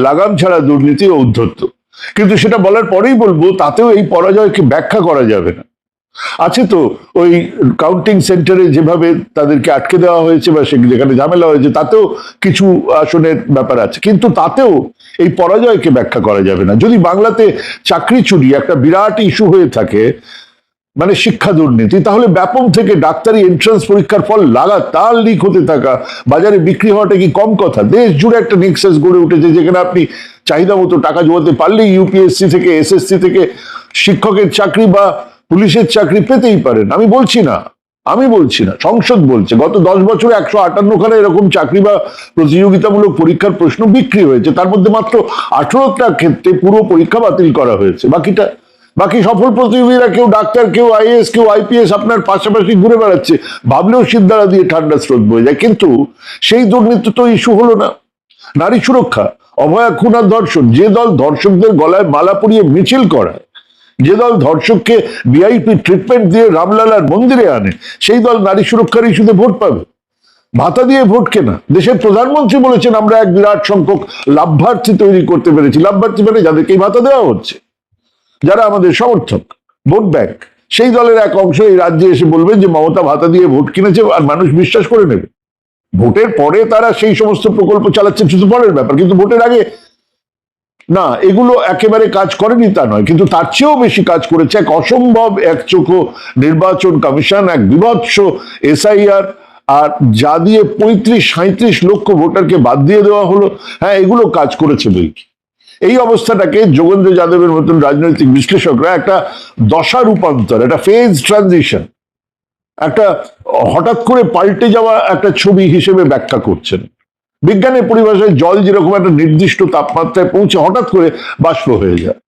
লাগাম ছাড়া দুর্নীতি ও ঔদ্ধত্য। কিন্তু সেটা বলার পরেই বলবো, তাতেও এই পরাজয়কে ব্যাখ্যা করা যাবে না। আছে তো ওই কাউন্টিং সেন্টারে যেভাবে তাদেরকে আটকে দেওয়া হয়েছে বা যেখানে ঝামেলা হয়েছে, তাতেও কিছু আসনের ব্যাপার আছে, কিন্তু তাতেও এই পরাজয়কে ব্যাখ্যা করা যাবে না। যদি বাংলাতে চাকরি চুরি একটা বিরাট ইস্যু হয়ে থাকে, মানে শিক্ষা দুর্নীতি, তাহলে ব্যাপক থেকে ডাক্তারি এন্ট্রান্স পরীক্ষার ফল লাগাতার লিক হতে থাকা, বাজারে বিক্রি হওয়াটা কি কম কথা? দেশ জুড়ে একটা নেক্সাস গড়ে উঠেছে, যেখানে আপনি চাহিদা মতো টাকা জমাতে পারলেই ইউপিএসসি থেকে, এসএসসি থেকে শিক্ষকের চাকরি বা পুলিশের চাকরি পেতেই পারেন। আমি বলছি না, সংসদ বলছে গত 10 বছরে 158খানা এরকম চাকরি বা প্রতিযোগিতামূলক পরীক্ষার প্রশ্ন বিক্রি হয়েছে, তার মধ্যে মাত্র 18টা ক্ষেত্রে পুরো পরীক্ষা বাতিল করা হয়েছে। বাকি সফল প্রতিযোগীরা কেউ ডাক্তার, কেউ আইএএস, কেউ আইপিএস আপনার পাশাপাশি ঘুরে বেড়াচ্ছে, ভাবলেও সিদ্ধারা দিয়ে ঠান্ডা স্রোত বয়ে যায়। কিন্তু সেই দুর্নীতি তো ইস্যু হলো না। নারী সুরক্ষা, অভয়া খুন আর ধর্ষণ, যে দল ধর্ষকদের গলায় মালা পরিয়ে মিছিল করায়, যে দল ধর্ষককে ভিআইপি ট্রিটমেন্ট দিয়ে রামলালার মন্দিরে আনে, সেই দল নারী সুরক্ষার ইস্যুতে ভোট পাবে। ভাতা দিয়ে ভোট কেনা, দেশের প্রধানমন্ত্রী বলেছেন আমরা এক বিরাট সংখ্যক লাভার্থী তৈরি করতে পেরেছি। লাভার্থী মানে যাদেরকে ভাতা দেওয়া হচ্ছে, যারা আমাদের সমর্থক, ভোট ব্যাংক। সেই দলের এক অংশ এই রাজ্যে এসে বলবেন যে মমতা ভাতা দিয়ে ভোট কিনেছে, আর মানুষ বিশ্বাস করে নেবে। ভোটের পরে তারা সেই সমস্ত প্রকল্প চালাচ্ছেন, শুধু পরের ব্যাপার, কিন্তু ভোটের আগে না। এগুলো একেবারে কাজ করেনি তা নয়, কিন্তু তার চেয়েও বেশি কাজ করেছে এক অসম্ভব একচোখো নির্বাচন কমিশন, এক বিভৎস এসআইআর, আর যা দিয়ে 35-37 লক্ষ ভোটারকে বাদ দিয়ে দেওয়া হলো। হ্যাঁ, এগুলো কাজ করেছে বই। এই অবস্থাটাকে যোগেন্দ্র যাদবের মতন রাজনৈতিক বিশ্লেষকরা একটা দশা রূপান্তর, একটা ফেজ ট্রানজিশন, একটা হঠাৎ করে পাল্টে যাওয়া একটা ছবি হিসেবে ব্যাখ্যা করছেন। বিজ্ঞানের পরিভাষায় জল যেরকম একটা নির্দিষ্ট তাপমাত্রায় পৌঁছে হঠাৎ করে বাষ্প হয়ে যায়,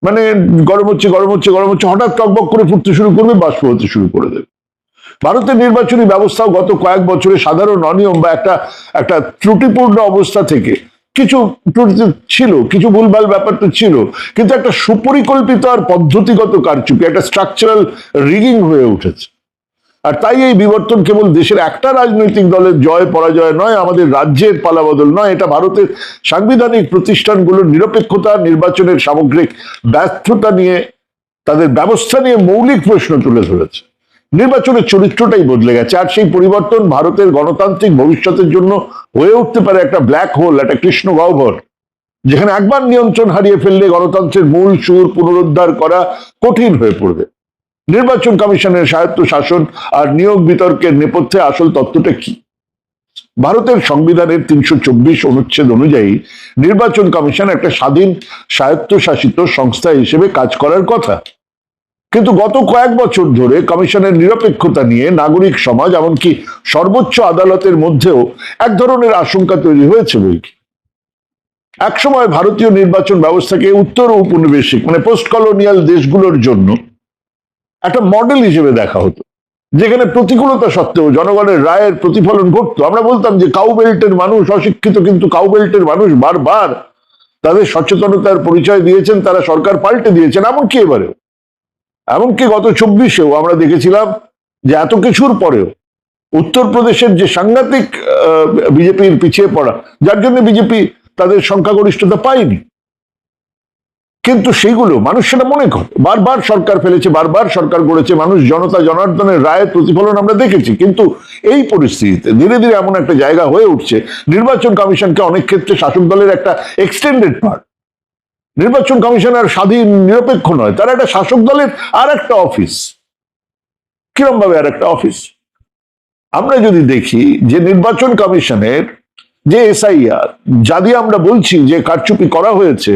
মানে গরম হচ্ছে, হঠাৎ টকবক করে ফুটতে শুরু করবে, বাষ্প হতে শুরু করে দেবে। ভারতের নির্বাচনী ব্যবস্থাও গত কয়েক বছরে সাধারণ অনিয়ম বা একটা ত্রুটিপূর্ণ অবস্থা থেকে, কিছু ত্রুটি ছিল, কিছু ভুলভাল ব্যাপার তো ছিল, কিন্তু একটা সুপরিকল্পিত আর পদ্ধতিগত কারচুপি, একটা স্ট্রাকচারাল রিগিং হয়ে উঠেছে। আর তাই এই বিবর্তন কেবল দেশের একটা রাজনৈতিক দলের জয় পরাজয় নয়, আমাদের রাজ্যের পালাবদল নয়, এটা ভারতের সাংবিধানিক প্রতিষ্ঠানগুলোর নিরপেক্ষতা, নির্বাচনের সামগ্রিক ব্যর্থতা নিয়ে, তাদের ব্যবস্থা নিয়ে মৌলিক প্রশ্ন তুলে ধরেছে। নির্বাচনের চরিত্রটাই বদলে গেছে, আর সেই পরিবর্তন ভারতের গণতান্ত্রিক ভবিষ্যতের জন্য হয়ে উঠতে পারে একটা ব্ল্যাক হোল, একটা কৃষ্ণ গহ্বর, যেখানে একবার নিয়ন্ত্রণ হারিয়ে ফেললে গণতন্ত্রের মূল সুর পুনরুদ্ধার করা কঠিন হয়ে পড়বে। নির্বাচন কমিশনের স্বায়ত্ত শাসন আর নিয়োগ বিতর্কের নেপথ্যে আসল তত্ত্বটা কি? ভারতের সংবিধানের 324 অনুচ্ছেদ অনুযায়ী নির্বাচন কমিশন একটা স্বাধীন স্বায়ত্তশাসিত সংস্থা হিসেবে কাজ করার কথা, কিন্তু গত কয়েক বছর ধরে কমিশনের নিরপেক্ষতা নিয়ে নাগরিক সমাজ, এমনকি সর্বোচ্চ আদালতের মধ্যেও এক ধরনের আশঙ্কা তৈরি হয়েছে বই। একসময় ভারতীয় নির্বাচন ব্যবস্থাকে উত্তর ঔপনিবেশিক, মানে পোস্ট কলোনিয়াল দেশগুলোর জন্য একটা মডেল হিসেবে দেখা হতো, যেখানে প্রতিকূলতা সত্ত্বেও জনগণের রায়ের প্রতিফলন ঘটতো। আমরা বলতাম যে কাউবেল্টের মানুষ অশিক্ষিত, কিন্তু কাউবেল্টের মানুষ বারবার তাদের সচেতনতার পরিচয় দিয়েছেন, তারা সরকার পাল্টে দিয়েছেন। এমনকি গত 24-এও আমরা দেখেছিলাম যে এত কিছুর পরেও উত্তরপ্রদেশের যে সাংঘাতিক বিজেপির পিছিয়ে পড়া, যার জন্য বিজেপি তাদের সংখ্যাগরিষ্ঠতা পায়নি, কিন্তু সেইগুলো মানুষ সেটা মনে করে। বারবার সরকার ফেলেছে, বারবার সরকার গড়েছে, মানুষ জনতা জনার্দনের রায়ের প্রতিফলন আমরা দেখেছি। কিন্তু এই পরিস্থিতিতে ধীরে ধীরে এমন একটা জায়গা হয়ে উঠছে, নির্বাচন কমিশনকে অনেক ক্ষেত্রে শাসক দলের একটা এক্সটেন্ডেড পার্ট। নির্বাচন কমিশন আর স্বাধীন নিরপেক্ষ নয়, তারা একটা শাসক দলের আর একটা অফিস। কিরম ভাবে আর একটা অফিস? আমরা যদি দেখি যে নির্বাচন কমিশনের যে এসআইআর, যা দিয়ে আমরা বলছি যে কারচুপি করা হয়েছে,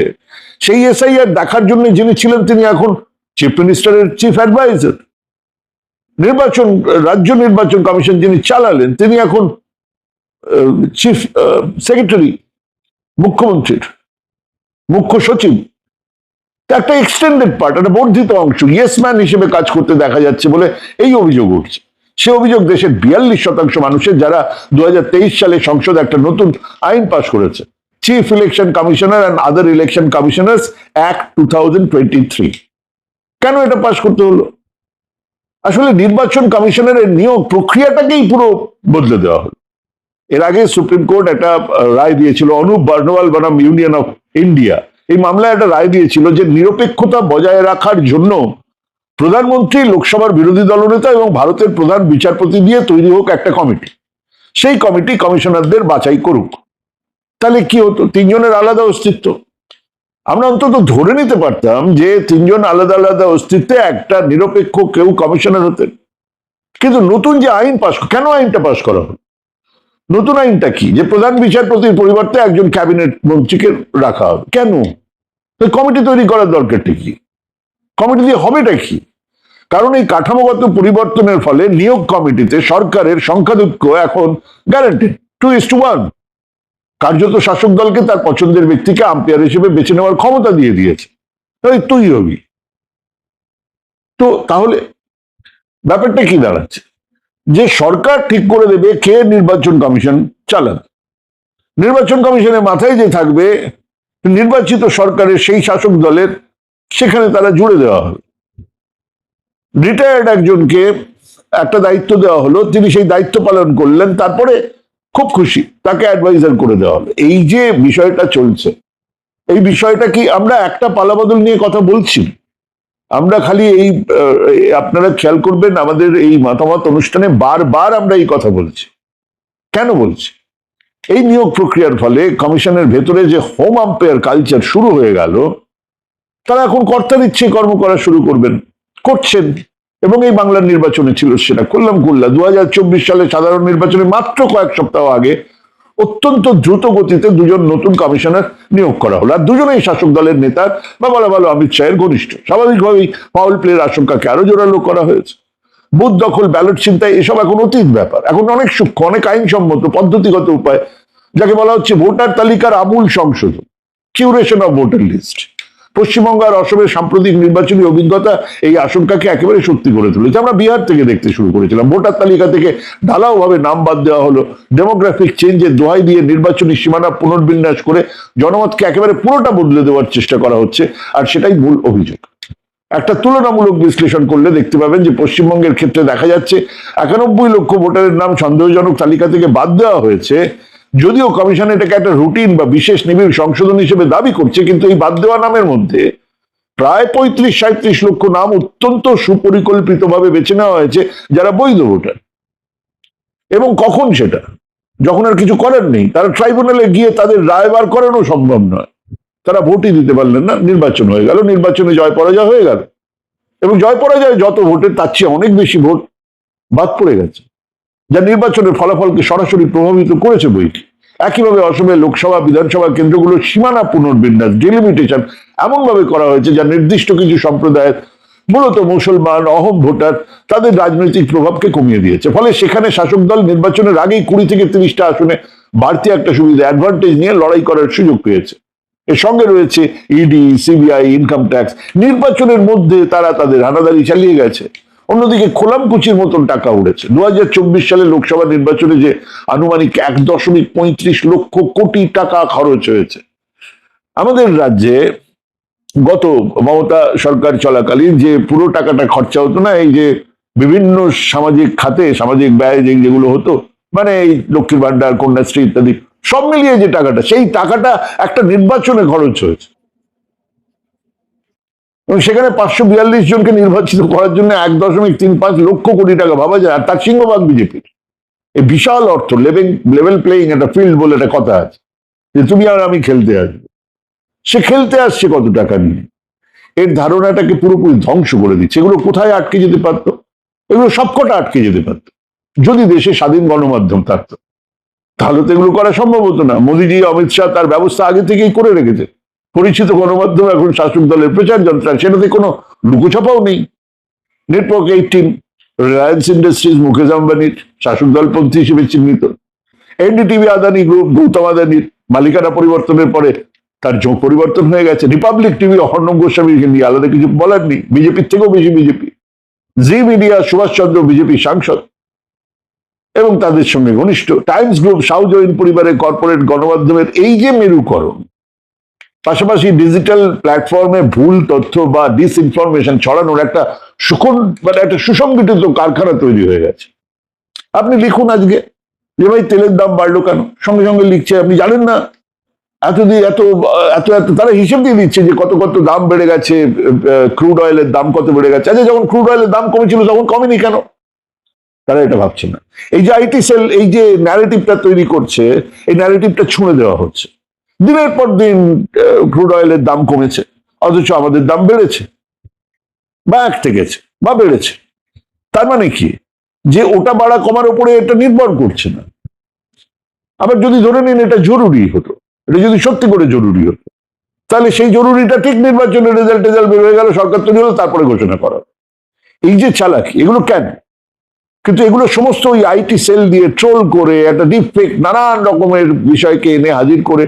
সেই এসআইআর দেখার জন্য যিনি ছিলেন তিনি এখন চিফ মিনিস্টারের চিফ অ্যাডভাইজার। রাজ্য নির্বাচন কমিশন যিনি চালালেন তিনি এখন চিফ সেক্রেটারি, মুখ্যমন্ত্রীর মুখ্য সচিব। একটা এক্সটেন্ডেড পার্ট, একটা বর্ধিত অংশ, ইয়েসম্যান হিসেবে কাজ করতে দেখা যাচ্ছে বলে এই অভিযোগ উঠছে। সে অভিযোগ দেশের 42% মানুষের, যারা 2023 সালে সংসদে একটা নতুন আইন পাশ করেছে, chief election commissioner and other election commissioners act 2023। কেন এটা পাশ করতে হলো? আসলে নির্বাচন কমিশনারের নিয়োগ প্রক্রিয়াটাকেই পুরো বদলে দেওয়া হলো। এর আগে সুপ্রিম কোর্ট একটা রায় দিয়েছিল, অনুপ বর্ণওয়াল বনাম ইউনিয়ন অফ ইন্ডিয়া, এই মামলায় একটা রায় দিয়েছিল যে নিরপেক্ষতা বজায় রাখার জন্য প্রধানমন্ত্রী, লোকসভার বিরোধী দলনেতা এবং ভারতের প্রধান বিচারপতি দিয়ে তৈরি হোক একটা কমিটি, সেই কমিটি কমিশনারদের বাছাই করুক। তাহলে কি হতো? তিনজনের আলাদা অস্তিত্ব। আমরা অন্তত ধরে নিতে পারতাম যে তিনজন আলাদা আলাদা অস্তিত্বে একটা নিরপেক্ষ কেউ কমিশনার হতেন। কিন্তু নতুন যে আইন পাশ, কেন আইনটা পাশ করা হলো? নতুন আইনটা কি? যে প্রধান বিচারপতির পরিবর্তে একজন ক্যাবিনেট মন্ত্রীকে রাখা হবে। কেন? কমিটি তৈরি করার দরকারটা কি? কমিটি দিয়ে হবেটা কি? কারণ এই কাঠামোগত পরিবর্তনের ফলে নিয়োগ কমিটিতে সরকারের সংখ্যাধিক্য এখন গ্যারান্টেড 2:1। কার্যত শাসক দলকে তার পছন্দের ব্যক্তিকে আম্পায়ার হিসেবে বেছে নেওয়ার ক্ষমতা দিয়ে দিয়েছে। তুই হবি। তো তাহলে ব্যাপারটা কি দাঁড়াচ্ছে? যে সরকার ঠিক করে দেবে কে নির্বাচন কমিশন চালাবে। নির্বাচন কমিশনের মাথায় যে থাকবে নির্বাচিত সরকারের সেই শাসক দলের, সেখানে তারা জুড়ে দেওয়া হবে। রিটায়ার্ড একজনকে একটা দায়িত্ব দেওয়া হলো, তিনি সেই দায়িত্ব পালন করলেন, তারপরে খুব খুশি, তাকে অ্যাডভাইজার করে দেওয়া হলো। এই যে বিষয়টা চলছে, এই বিষয়টা কি আমরা একটা পালাবদল নিয়ে কথা বলছি? আমরা খালি এই আপনারা খেয়াল করবেন আমাদের এই মতামত অনুষ্ঠানে বারবার আমরা এই কথা বলছি। কেন বলছি? এই নিয়োগ প্রক্রিয়ার ফলে কমিশনের ভেতরে যে হোম আম্পায়ার কালচার শুরু হয়ে গেল, তারা এখন কর্তার ইচ্ছে কর্ম করা শুরু করবেন, করছেন। এবং এই বাংলার নির্বাচনে ছিল সেটা করলাম 2024 সালে সাধারণ নির্বাচনে মাত্র কয়েক সপ্তাহ আগে অত্যন্ত দ্রুত গতিতে দুজন নতুন কমিশনার নিয়োগ করা হলো। আর দুজনেই শাসক দলের নেতার বা বলা ভালো অমিত শাহের ঘনিষ্ঠ। স্বাভাবিকভাবেই ফাউল প্লের আশঙ্কাকে আরো জোরালো করা হয়েছে। বুথ দখল, ব্যালট ছিনতাই, এসব এখন অতীত ব্যাপার। এখন অনেক সূক্ষ্ম, অনেক আইনসম্মত পদ্ধতিগত উপায়, যাকে বলা হচ্ছে ভোটার তালিকার আমূল সংশোধন, curation of voter list. Paschimbanga আর অসমের সাম্প্রতিক নির্বাচনী অভিজ্ঞতা এই আশঙ্কাকে একেবারে সত্যি করে তুলেছে। আমরা বিহার থেকে দেখতে শুরু করেছিলাম, ভোটার তালিকা থেকে ঢালাওভাবে নাম বাদ দেওয়া হলো, ডেমোগ্রাফিক চেঞ্জের দোহাই দিয়ে নির্বাচনী সীমানা পুনর্বিন্যাস করে জনমতকে একেবারে পুরোটা বদলে দেওয়ার চেষ্টা করা হচ্ছে। আর সেটাই মূল অভিযোগ। একটা তুলনামূলক বিশ্লেষণ করলে দেখতে পাবেন যে পশ্চিমবঙ্গের ক্ষেত্রে দেখা যাচ্ছে 91 লক্ষ ভোটারের নাম সন্দেহজনক তালিকা থেকে বাদ দেওয়া হয়েছে। যদিও কমিশন এটাকে একটা রুটিন বা বিশেষ নিবিড় সংশোধন হিসেবে দাবি করছে, কিন্তু এই বাদ দেওয়া নামের মধ্যে প্রায় 35-37 লক্ষ নাম অত্যন্ত সুপরিকল্পিতভাবে বেছে নেওয়া হয়েছে যারা বৈধ ভোটার। এবং কখন? সেটা যখন আর কিছু করার নেই, তারা ট্রাইব্যুনালে গিয়ে তাদের রায় বার করানো সম্ভব নয়, তারা ভোটই দিতে পারলেন না, নির্বাচন হয়ে গেল, নির্বাচনে জয় পরাজয় হয়ে গেল। এবং জয় পরাজয় যত ভোটের তার চেয়ে অনেক বেশি ভোট বাদ পড়ে গেছে, যা নির্বাচনের ফলাফলকে সরাসরি প্রভাবিত করেছে বইটি। একইভাবে অসমে লোকসভা, বিধানসভা কেন্দ্রগুলোর সীমানা পুনর্বিন্যাস, ডিলিমিটেশন এমন ভাবে করা হয়েছে যা নির্দিষ্ট কিছু সম্প্রদায়ের, মূলত মুসলমান অহম ভোটার, তাদের রাজনৈতিক প্রভাবকে কমিয়ে দিয়েছে। ফলে সেখানে শাসক দল নির্বাচনের আগেই 20 থেকে 30টা আসনে বাড়তি একটা সুবিধা, অ্যাডভান্টেজ নিয়ে লড়াই করার সুযোগ পেয়েছে। এর সঙ্গে রয়েছে ইডি, সিবিআই, ইনকাম ট্যাক্স। নির্বাচনের মধ্যে তারা তাদের হানাদারি চালিয়ে গেছে। অন্যদিকে খোলামকুচির মতন টাকা উড়েছে। 2024 সালে লোকসভা নির্বাচনে যে আনুমানিক 1.35 লক্ষ কোটি টাকা খরচ হয়েছে আমাদের রাজ্যে, গত মমতা সরকার চলাকালীন যে পুরো টাকাটা খরচা হতো না, এই যে বিভিন্ন সামাজিক খাতে সামাজিক ব্যয় যেগুলো হতো, মানে এই লক্ষ্মীর ভান্ডার, কন্যাশ্রী ইত্যাদি, সব মিলিয়ে যে টাকাটা, সেই টাকাটা একটা নির্বাচনে খরচ হয়েছে। এবং সেখানে 542 জনকে নির্বাচিত করার জন্য 1.35 লক্ষ কোটি টাকা, ভাবা যায়। আর তার সিংহভাগ বিজেপির। এই বিশাল অর্থ। লেভেল প্লেইং একটা ফিল্ড বলে একটা কথা আছে, যে তুমি আর আমি খেলতে আসবো। সে খেলতে আসছে কত টাকা নিয়ে, এর ধারণাটাকে পুরোপুরি ধ্বংস করে দিচ্ছে। এগুলো কোথায় আটকে যেতে পারত? এগুলো সবকটা আটকে যেতে পারত যদি দেশে স্বাধীন গণমাধ্যম থাকতো। তাহলে তো এগুলো করা সম্ভব হতো না। মোদীজি, অমিত শাহ তার ব্যবস্থা আগে থেকেই করে রেখেছে। পরিচিত গণমাধ্যম এখন শাসক দলের প্রচার যন্ত্র, সেটাতে কোনো লুকোছাপাও নেই। নেটওয়ার্ক 18, রিলায়েন্স ইন্ডাস্ট্রিজ মুকেশ আম্বানির, শাসক দলপন্থী হিসেবে চিহ্নিত। এনডিটিভি আদানি গ্রুপ, গৌতম আদানির। মালিকানা পরিবর্তনের পরে তার পরিবর্তন হয়ে গেছে। রিপাবলিক টিভি অর্ণব গোস্বামীকে নিয়ে আলাদা কিছু বলার নেই, বিজেপির থেকেও বেশি বিজেপি। জি মিডিয়া, সুভাষচন্দ্র বিজেপি সাংসদ এবং তাদের সঙ্গে ঘনিষ্ঠ। টাইমস গ্রুপ, শাহজহিন পরিবারের কর্পোরেট গণমাধ্যমের এই যে মেরুকরণ, পাশাপাশি ডিজিটাল প্ল্যাটফর্মে ভুল তথ্য বা ডিসইনফরমেশন ছড়ানোর একটা একটা সুসংগঠিত কারখানা তৈরি হয়ে গেছে। আপনি লিখুন আজকে যে ভাই তেলের দাম বাড়লো কেন, সঙ্গে সঙ্গে লিখছে আপনি জানেন না, এতদিন এত এত এত তারা হিসেব দিয়ে দিচ্ছে যে কত কত দাম বেড়ে গেছে, ক্রুড অয়েলের দাম কত বেড়ে গেছে। আচ্ছা, যখন ক্রুড অয়েলের দাম কমেছিল তখন কমেনি কেন? তারা এটা ভাবছে না। এই যে আইটি সেল এই যে ন্যারেটিভটা তৈরি করছে, এই ন্যারেটিভটা ছুঁড়ে দেওয়া হচ্ছে। দিনের পর দিন ক্রুড অয়েলের দাম কমেছে, অথচ আমাদের দাম বেড়েছে বা একটে গেছে বা বেড়েছে। তার মানে কি, যে ওটা বাড়া কমার উপরে এটা নির্ভর করছে না। আবার যদি ধরে নিন এটা জরুরি হতো, এটা যদি সত্যি করে জরুরি হতো, তাহলে সেই জরুরিটা ঠিক নির্বাচনের রেজাল্ট বের হয়ে গেল, সরকার তৈরি হলো, তারপরে ঘোষণা করা। এই যে চালাকি, এগুলো কেন? কিন্তু এগুলো সমস্ত ওই আইটি সেল দিয়ে ট্রোল করে, একটা ডিপফেক নানান রকমের বিষয়কে এনে হাজির করে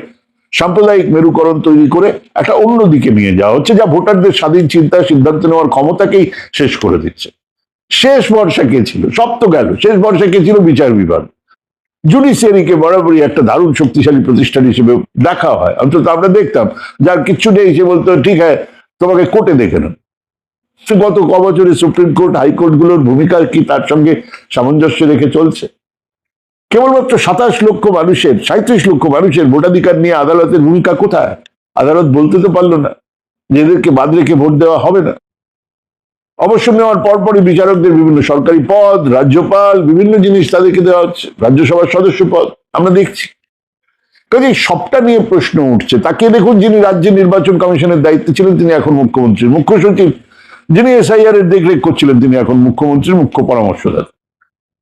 সাম্প্রদায়িক মেরুকরণ তৈরি করে একটা অন্য দিকে নিয়ে যাওয়া হচ্ছে, যা ভোটারদের স্বাধীন চিন্তা সিদ্ধান্ত নেওয়ার ক্ষমতাকেই শেষ করে দিচ্ছে। শেষ ভরসা কে ছিল? সব তো গেল। শেষ ভরসা কে ছিল? বিচার বিভাগ। জুডিশিয়ারিকে বরাবরই একটা দারুণ শক্তিশালী প্রতিষ্ঠান হিসেবে দেখা হয়, অন্তত আমরা দেখতাম। যার কিচ্ছু নেই সে বলতো ঠিক আছে, তোমাকে কোর্টে দেখে নেন। গত ক বছরে সুপ্রিম কোর্ট হাইকোর্ট গুলোর ভূমিকা কি তার সঙ্গে সামঞ্জস্য রেখে চলছে? কেবলমাত্র 27 লক্ষ মানুষের 37 লক্ষ মানুষের ভোটাধিকার নিয়ে আদালতের ভূমিকা কোথায়? আদালত বলতে তো পারলো না যে এদেরকে বাদ রেখে ভোট দেওয়া হবে না। অবসর নেওয়ার পরপরই বিচারকদের বিভিন্ন সরকারি পদ, রাজ্যপাল, বিভিন্ন জিনিস তাদেরকে দেওয়া হচ্ছে, রাজ্যসভার সদস্য পদ আমরা দেখছি। কাজে সবটা নিয়ে প্রশ্ন উঠছে। তাকে দেখুন, যিনি রাজ্য নির্বাচন কমিশনের দায়িত্বে ছিলেন তিনি এখন মুখ্যমন্ত্রী, মুখ্য সচিব যিনি এসআইআর এর দেখরেখ করছিলেন তিনি এখন মুখ্যমন্ত্রীর মুখ্য পরামর্শদাতা।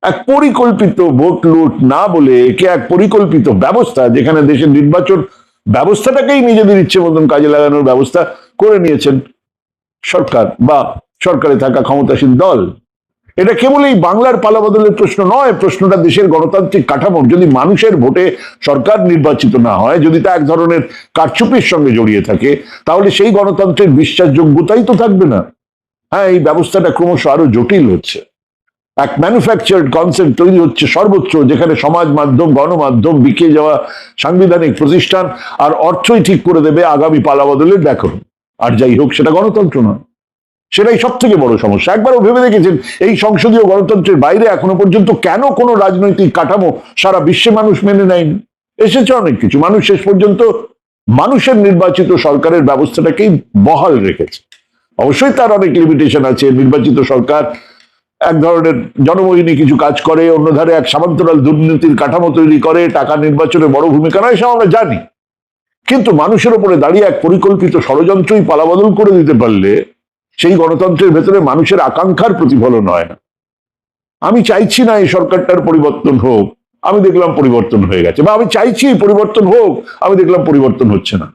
এক পরিকল্পিত ভোট লুট না বলে একে এক পরিকল্পিত ব্যবস্থা, যেখানে দেশের নির্বাচন ব্যবস্থাটাকেই নিজেদের ইচ্ছে মতন কাজে লাগানোর ব্যবস্থা করে নিয়েছেন সরকার বা সরকারে থাকা ক্ষমতাসীন দল। এটা কেবল এই বাংলার পালাবদলের প্রশ্ন নয়, প্রশ্নটা দেশের গণতান্ত্রিক কাঠামোর। যদি মানুষের ভোটে সরকার নির্বাচিত না হয়, যদি তা এক ধরনের কারচুপির সঙ্গে জড়িয়ে থাকে, তাহলে সেই গণতন্ত্রের বিশ্বাসযোগ্যতাই তো থাকবে না। হ্যাঁ, এই ব্যবস্থাটা ক্রমশ আরো জটিল হচ্ছে। এক ম্যানুফ্যাকচার্ড কনসেপ্ট তৈরি হচ্ছে সর্বত্র, যেখানে সমাজ মাধ্যম, গণমাধ্যম, বিকে যাওয়া সাংবিধানিক প্রতিষ্ঠান আর অর্থই ঠিক করে দেবে আগামী পালাবদলের ব্যাকরণ। আর যাই হোক, সেটা গণতন্ত্র নয়। সেটাই সব থেকে বড় সমস্যা। একবারও ভেবে দেখেছেন এই সংসদীয় গণতন্ত্রের বাইরে এখনো পর্যন্ত কেন কোনো রাজনৈতিক কাঠামো সারা বিশ্বে মানুষ মেনে নেয়নি? এসেছে অনেক কিছু, মানুষ শেষ পর্যন্ত মানুষের নির্বাচিত সরকারের ব্যবস্থাটাকেই বহাল রেখেছে। অবশ্যই তার অনেক লিমিটেশন আছে। নির্বাচিত সরকার এক ধরনের জনমোহিনী কিছু কাজ করে, অন্য ধারে এক সমান্তরাল দুর্নীতির কাঠামো তৈরি করে, টাকা নির্বাচনে বড় ভূমিকা নয়, সব আমরা জানি। কিন্তু মানুষের উপরে দাঁড়িয়ে এক পরিকল্পিত ষড়যন্ত্রই পালাবদল করে দিতে পারলে সেই গণতন্ত্রের ভেতরে মানুষের আকাঙ্ক্ষার প্রতিফলন হয় না। আমি চাইছি না এই সরকারটার পরিবর্তন হোক, আমি দেখলাম পরিবর্তন হয়ে গেছে, বা আমি চাইছি পরিবর্তন হোক, আমি দেখলাম পরিবর্তন হচ্ছে না,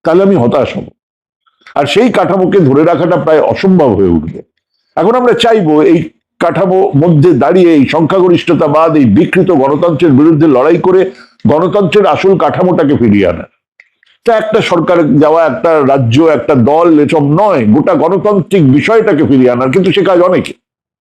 তাহলে আমি হতাশ হব। আর সেই কাঠামোকে ধরে রাখাটা প্রায় অসম্ভব হয়ে উঠবে। এখন আমরা চাইবো এই কাঠামো মধ্যে দাঁড়িয়ে এই সংখ্যাগরিষ্ঠতাবাদ, এই বিকৃত গণতন্ত্রের বিরুদ্ধে লড়াই করে গণতন্ত্রের আসল কাঠামোটাকে ফিরিয়ে আনা। তা একটা সরকার যাওয়া, একটা রাজ্য, একটা দল, এসব নয়, গোটা গণতান্ত্রিক বিষয়টাকে ফিরিয়ে আনার। কিন্তু সে কাজ অনেকে